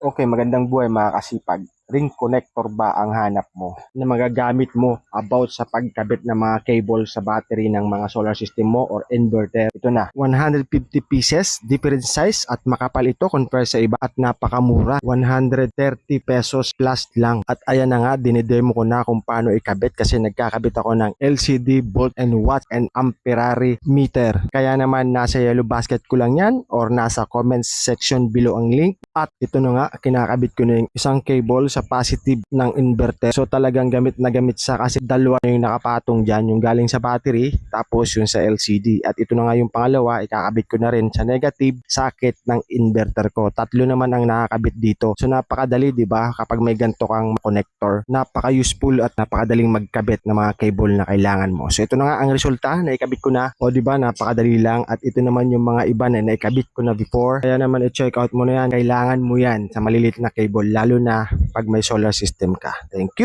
Okay, magandang buhay mga kasipag. Ring connector ba ang hanap mo na magagamit mo about sa pagkabit ng mga cable sa battery ng mga solar system mo or inverter? Ito na, 150 pieces, different size at makapal ito compare sa iba at napakamura, 130 pesos plus lang. At ayan na nga, dinidemo ko na kung paano ikabit kasi nagkakabit ako ng LCD volt and watt and amperary meter. Kaya naman nasa yellow basket ko lang yan or nasa comments section below ang link. At ito na nga, kinakabit ko na yung isang cable sa positive ng inverter. So talagang gamit na gamit sa kasi dalawa na yung nakapatong dyan, yung galing sa battery tapos yung sa LCD. At ito na nga yung pangalawa, ikakabit ko na rin sa negative socket ng inverter ko. Tatlo naman ang nakakabit dito. So napakadali, di ba? Kapag may ganito kang connector, napaka-useful at napakadaling magkabit ng mga cable na kailangan mo. So ito na nga ang resulta, naikabit ko na. O di ba, napakadali lang. At ito naman yung mga iba na naikabit ko na before. Kaya naman i-check out mo na yan. Kailangan mo yan sa maliliit na cable, lalo na pag may solar system ka. Thank you.